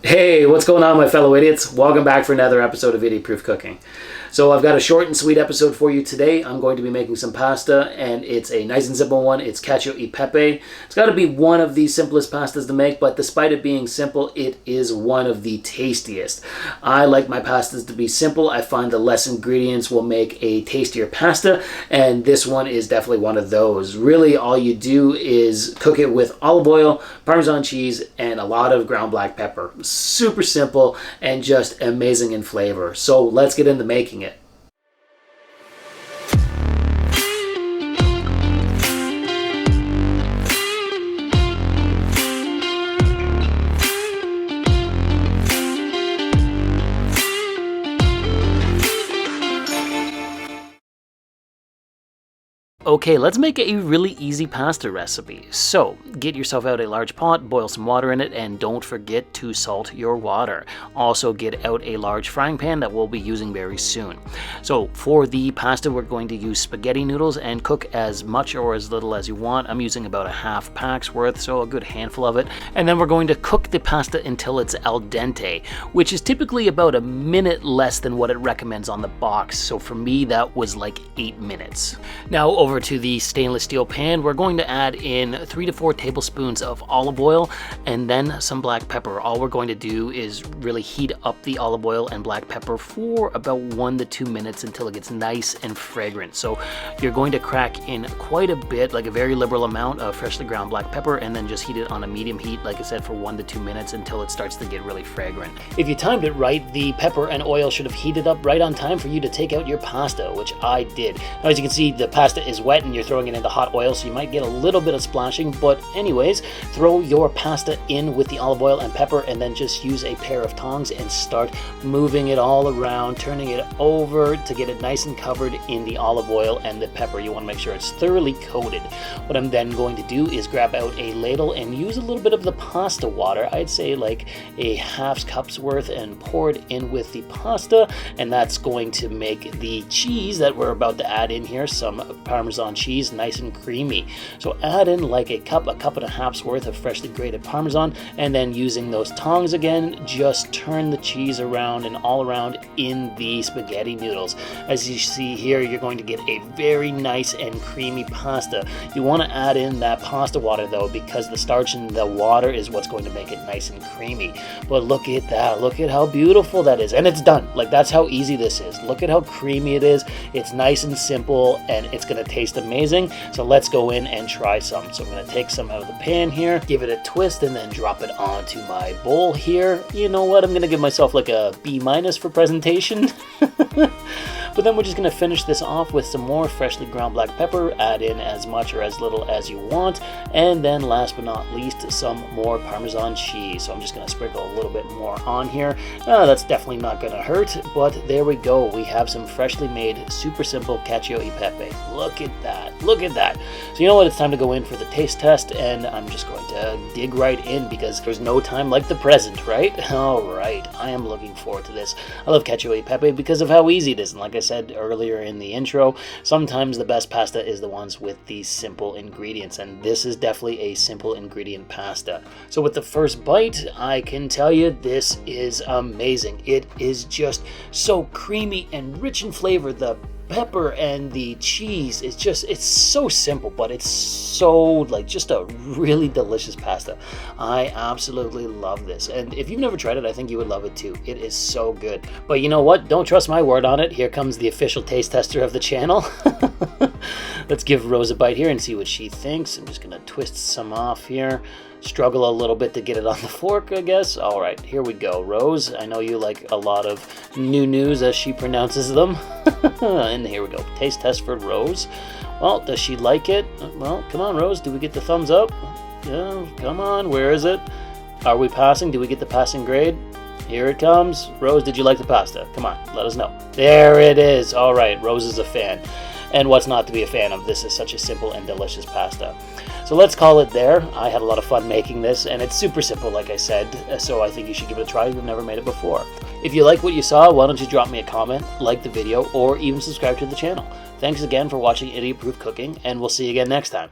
Hey, what's going on, my fellow idiots? Welcome back for another episode of Idiot Proof Cooking. So I've got a short and sweet episode for you today. I'm going to be making some pasta, and it's a nice and simple one. It's Cacio e Pepe. It's got to be one of the simplest pastas to make, but despite it being simple, it is one of the tastiest. I like my pastas to be simple. I find the less ingredients will make a tastier pasta, and this one is definitely one of those. Really, all you do is cook it with olive oil, Parmesan cheese, and a lot of ground black pepper. Super simple and just amazing in flavor. So let's get into making it. Okay, let's make a really easy pasta recipe. So, get yourself out a large pot, boil some water in it, and don't forget to salt your water. Also, get out a large frying pan that we'll be using very soon. So, for the pasta, we're going to use spaghetti noodles and cook as much or as little as you want. I'm using about a half pack's worth, so a good handful of it. And then we're going to cook the pasta until it's al dente, which is typically about a minute less than what it recommends on the box. So for me, that was like 8 minutes. Now, over to the stainless steel pan, we're going to add in 3 to 4 tablespoons of olive oil and then some black pepper. All we're going to do is really heat up the olive oil and black pepper for about 1 to 2 minutes until it gets nice and fragrant. So you're going to crack in quite a bit, like a very liberal amount of freshly ground black pepper, and then just heat it on a medium heat, like I said, for 1 to 2 minutes until it starts to get really fragrant. If you timed it right, the pepper and oil should have heated up right on time for you to take out your pasta, which I did. Now, as you can see, the pasta is wet and you're throwing it into hot oil, so you might get a little bit of splashing, but anyways, throw your pasta in with the olive oil and pepper and then just use a pair of tongs and start moving it all around, turning it over to get it nice and covered in the olive oil and the pepper. You want to make sure it's thoroughly coated. What I'm then going to do is grab out a ladle and use a little bit of the pasta water, I'd say like a half cup's worth, and pour it in with the pasta, and that's going to make the cheese that we're about to add in here, some Parmesan cheese, nice and creamy. So add in like a cup and a half's worth of freshly grated Parmesan, and then using those tongs again, just turn the cheese around and all around in the spaghetti noodles. As you see here, you're going to get a very nice and creamy pasta. You want to add in that pasta water though, because the starch in the water is what's going to make it nice and creamy. But look at that, look at how beautiful that is, and it's done. Like, that's how easy this is. Look at how creamy it is. It's nice and simple, and it's going to taste amazing. So let's go in and try some. So I'm going to take some out of the pan here, give it a twist, and then drop it onto my bowl here. You know what? I'm going to give myself like a B- for presentation. But then we're just going to finish this off with some more freshly ground black pepper. Add in as much or as little as you want. And then last but not least, some more Parmesan cheese. So I'm just going to sprinkle a little bit more on here. That's definitely not going to hurt, but there we go. We have some freshly made, super simple Cacio e Pepe. Look at that. Look at that. So you know what? It's time to go in for the taste test, and I'm just going to dig right in because there's no time like the present, right? All right. I am looking forward to this. I love Cacio e Pepe because of how easy it is. And like I said earlier in the intro, sometimes the best pasta is the ones with these simple ingredients, and this is definitely a simple ingredient pasta. So with the first bite, I can tell you this is amazing. It is just so creamy and rich in flavor. The pepper and the cheese, it's so simple, but it's so like just a really delicious pasta. I absolutely love this, and if you've never tried it, I think you would love it too. It is so good. But you know what? Don't trust my word on it. Here comes the official taste tester of the channel. Let's give Rose a bite here and see what she thinks. I'm just gonna twist some off here. Struggle a little bit to get it on the fork, I guess. All right, here we go. Rose, I know you like a lot of news as she pronounces them. And here we go. Taste test for Rose. Well, does she like it? Well, come on, Rose. Do we get the thumbs up? Yeah, come on. Where is it? Are we passing? Do we get the passing grade? Here it comes. Rose, did you like the pasta? Come on, let us know. There it is. All right, Rose is a fan. And what's not to be a fan of? This is such a simple and delicious pasta. So let's call it there. I had a lot of fun making this, and it's super simple, like I said, so I think you should give it a try if you've never made it before. If you like what you saw, why don't you drop me a comment, like the video, or even subscribe to the channel. Thanks again for watching Idiot Proof Cooking, and we'll see you again next time.